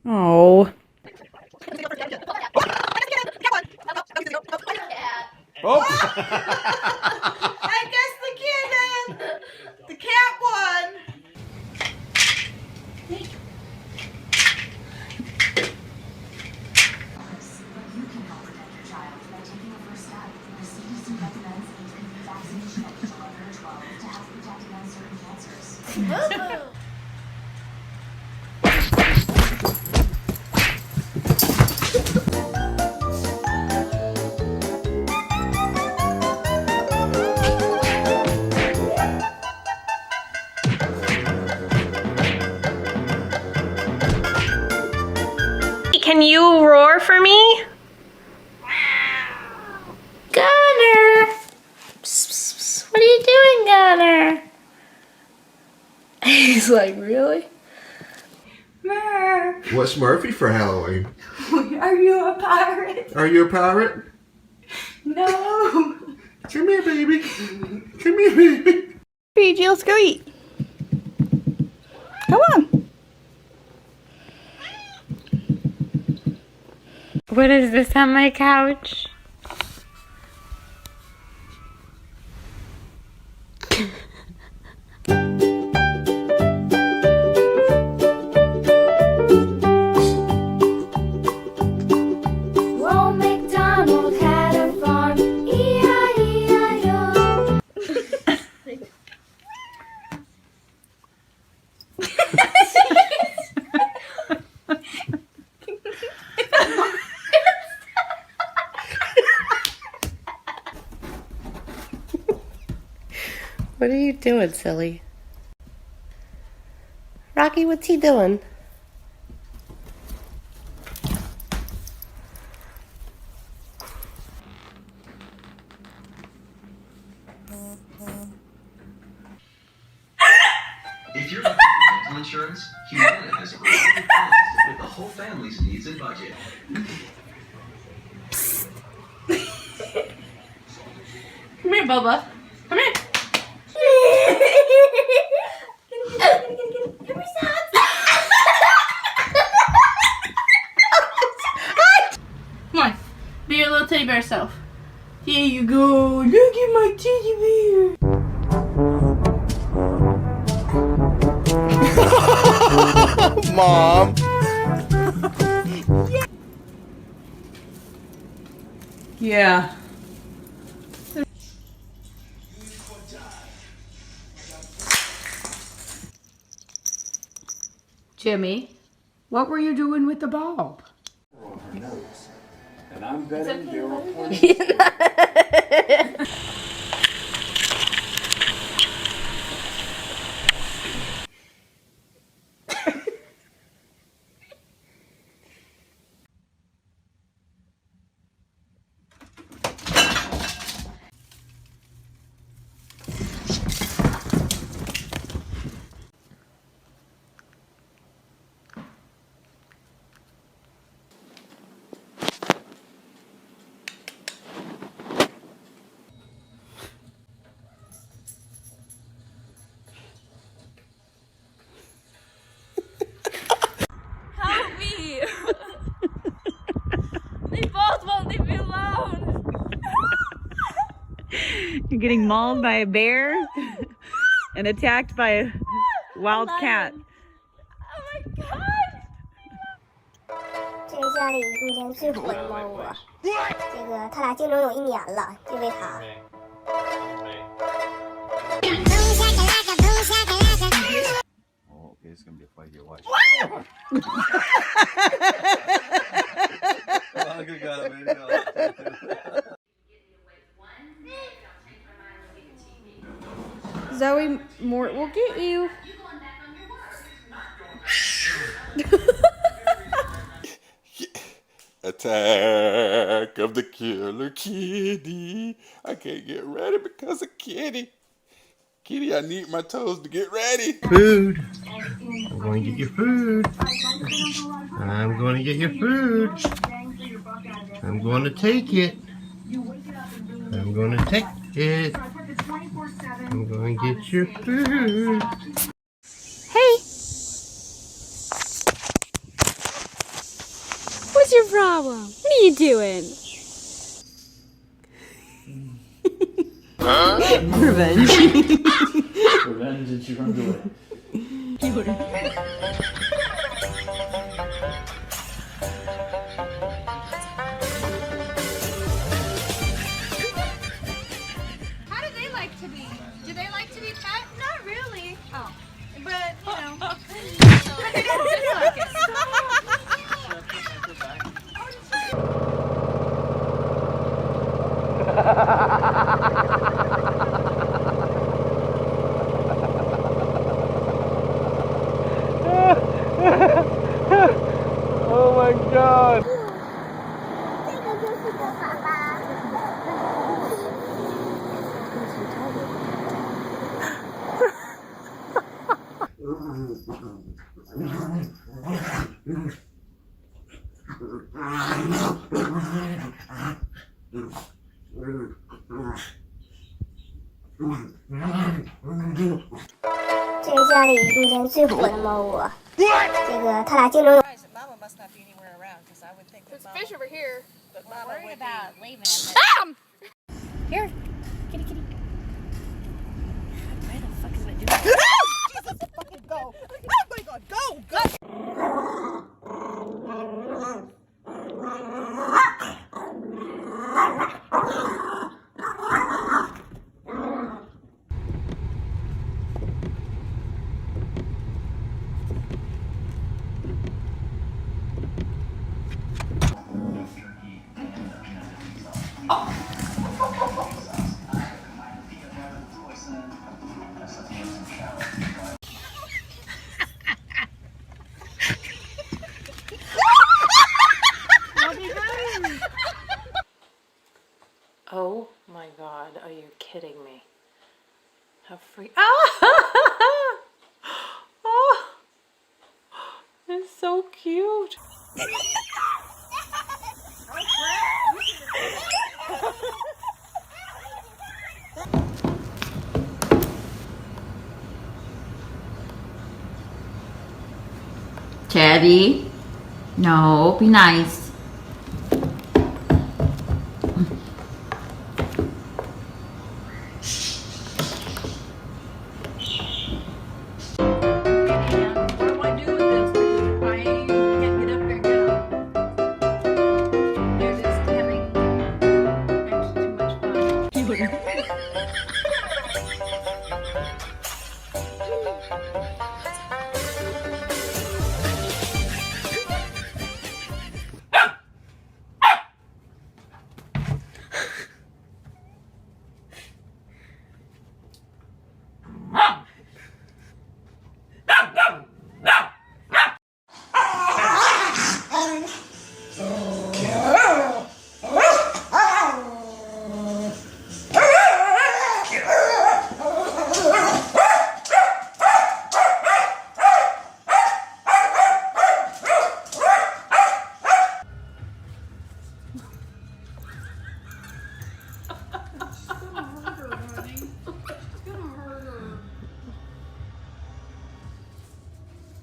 Oh. Oh! I guess the kitten! The cat won! You can help protect your child by taking the first step. The CDC recommends HPV vaccination at age 11 or 12 to help protect against certain cancers. Can you roar for me? Gunner! Psst, psst, psst. What are you doing, Gunner? He's like, really? Mer, What's Murphy for Halloween? are you a pirate? Are you a pirate? No. Come here, baby. Come here, baby. PG, let's go eat. Come on. What is this on my couch? Old MacDonald had a farm, E-I-E-I-O. What are you doing, silly? Rocky, what's he doing? If you're looking for dental insurance, Humana has a variety of plans to fit the whole family's needs and budget. Come here, Bubba. Come here. Come on. Be your little teddy bear self. Here you go. Look at my teddy bear. Mom. Yeah. Jimmy, what were you doing with the bulb? On her nose. And I'm betting there were plenty. Help me! They both won't leave me alone! You're getting mauled by a bear and attacked by a wild cat. Oh my god! 这是家里目前最火的猫窝，这个他俩竞争有1年了，就为它。Oh, okay, it's gonna be a fight here. Watch. Good God, man. Zoe, Mort will get you. Attack of the killer kitty. I can't get ready because of kitty. Kitty, I need my toes to get ready. Food. I'm going to get your food. I'm going to get your food. I'm going to take it. I'm going to take it. I'm going to get your food. Hey! What's your problem? What are you doing? Revenge. Revenge and she runs away. How do they like to be? Do they like to be pet? Not really. Oh. But, you know. But they don't dislike it. Oh my God.这是家里目前最火的猫窝。这个它俩竞争。 Mama must not be anywhere around because I would think that There's fish over here. Mama would about leaving it. Bam! Here, kitty, kitty. Where the fuck is it doing? Jesus, fucking go! Oh my God, go, go! Oh my God, are you kidding me? How free. Ah! Oh, it's so cute. Teddy, no, be nice.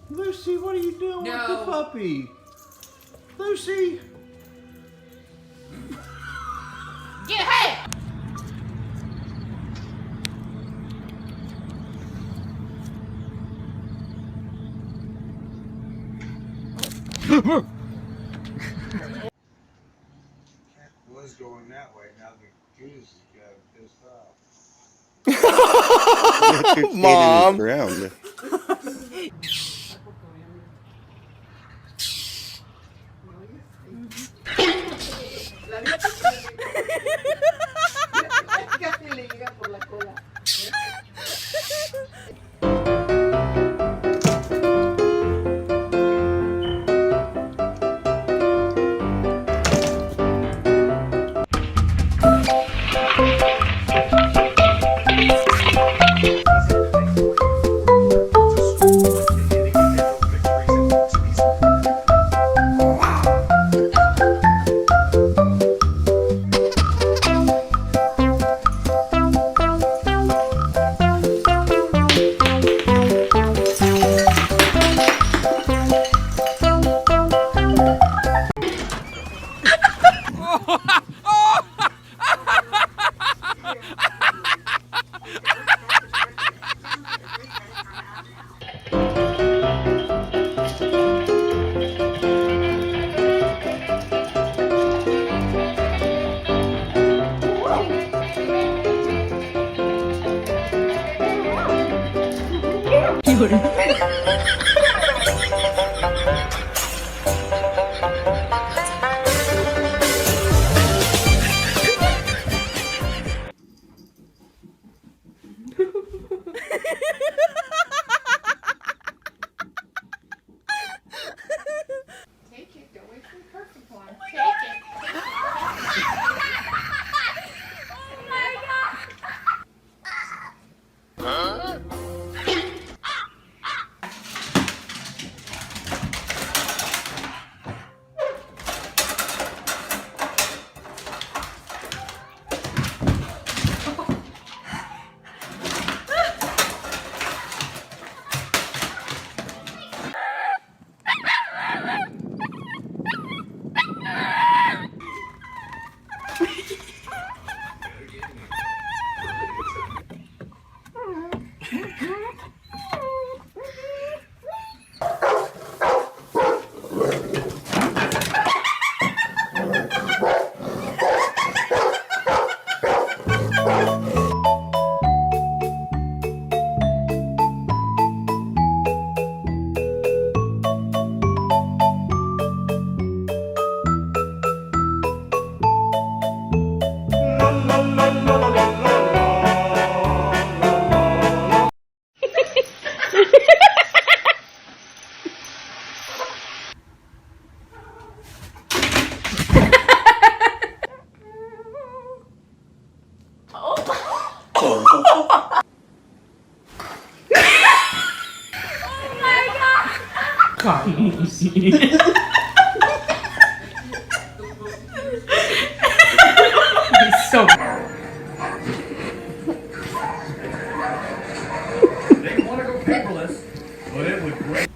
Lucy, what are you doing with the puppy? Lucy! Get ahead! Was going that way, now the goose got pissed off. Mom. Ground. Casi le llega por la cola. cute. Take it. Don't wait for the perfect one. Take it. Oh my god. Carlos. He's so. They want to go paperless, but it would break.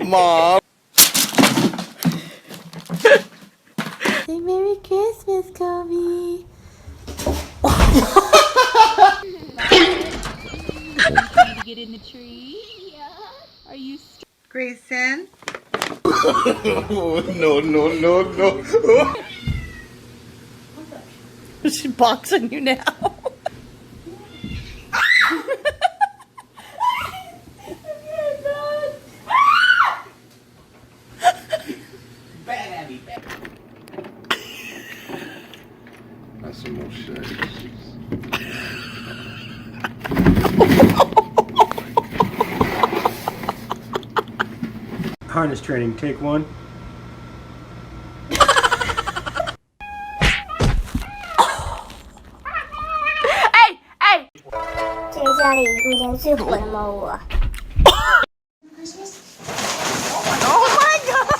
Mom. Say Merry Christmas, Kobe. Trying to get in the tree? Yeah. Are you Grayson? No, no, no, no. She boxing you now. That's some more shit. Harness training, take one. Hey, hey. 这是家里目前最火的猫窝。 Oh my god.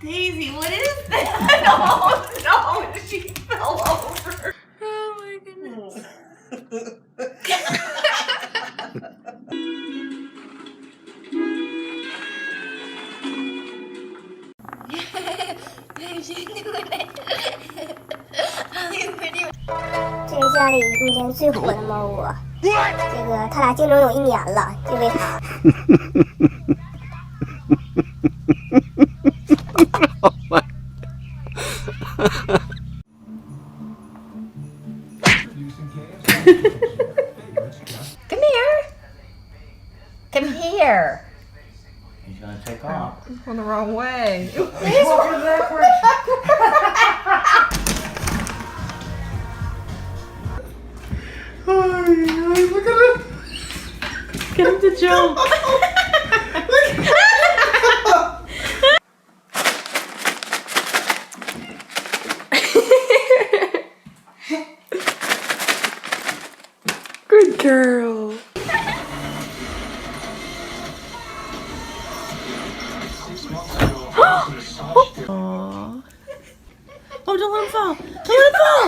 Daisy, what is that? Oh no, she fell over. Oh my goodness. She's doing it. 这是家里目前最火的猫窝。这个他俩竞争有1年了，就为它。Come here. Come here. He's gonna take off. Going the wrong way. He's walking backwards. Look at it. Get him to jump. Good girl. Aww. Oh, don't let him fall. Don't let him fall.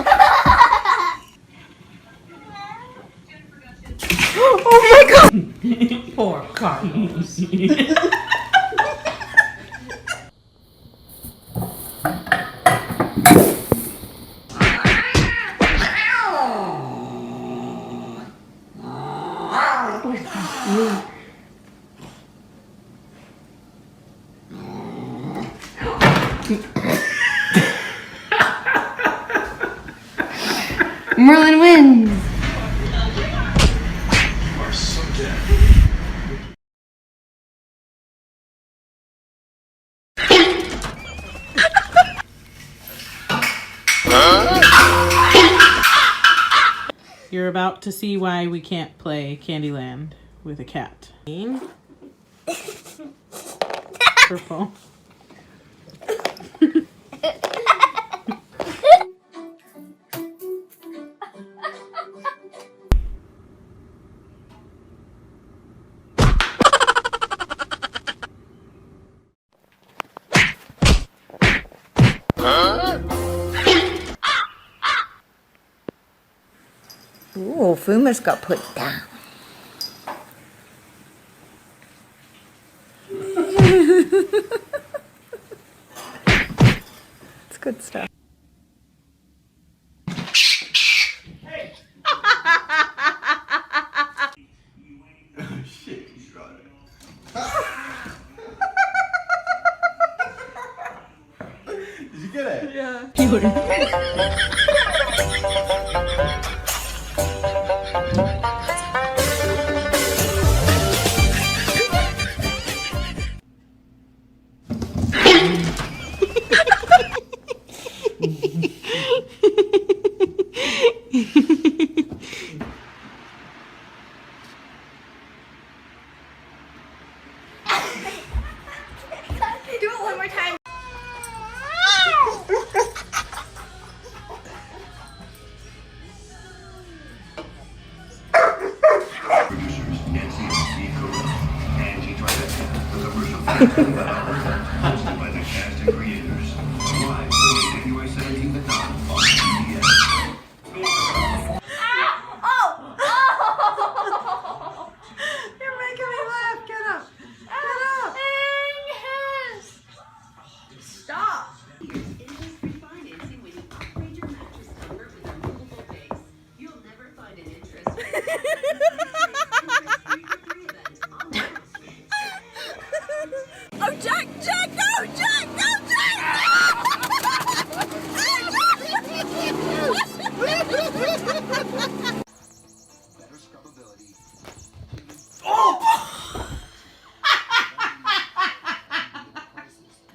Oh my god. Poor Carlos. Merlin wins. You're about to see why we can't play Candyland with a cat. Purple. Ooh, Fuma's got put down. It's good stuff. Shit, you got it. Did you get it? Yeah. Do it one more time. Hosted by the cast and creators. Live January 17th at 9 on CBS. You're making me laugh. Get up. Get up. Stop. Oh, Jack! Jack! No! Jack! No! Jack! Better scrubbability.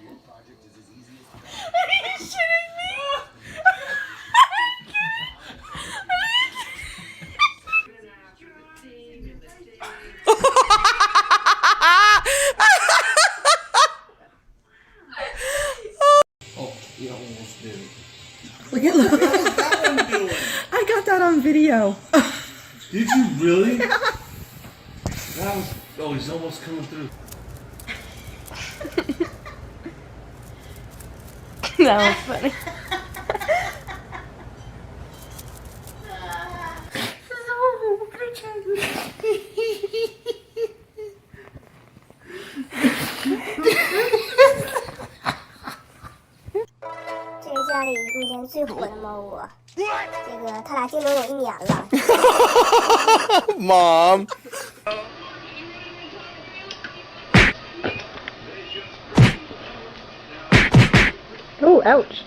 Your project is as easy as Are you shitting me? Oh, you almost did. Look at I got that on video. Did you really? That was. Oh, he's almost coming through. That was funny.这是家里目前最火的猫窝。这个他俩竞争有1年了。Mom. Oh, ouch.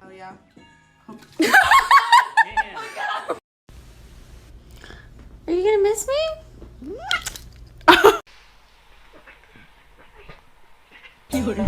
Oh yeah. Are you gonna miss me? Cute.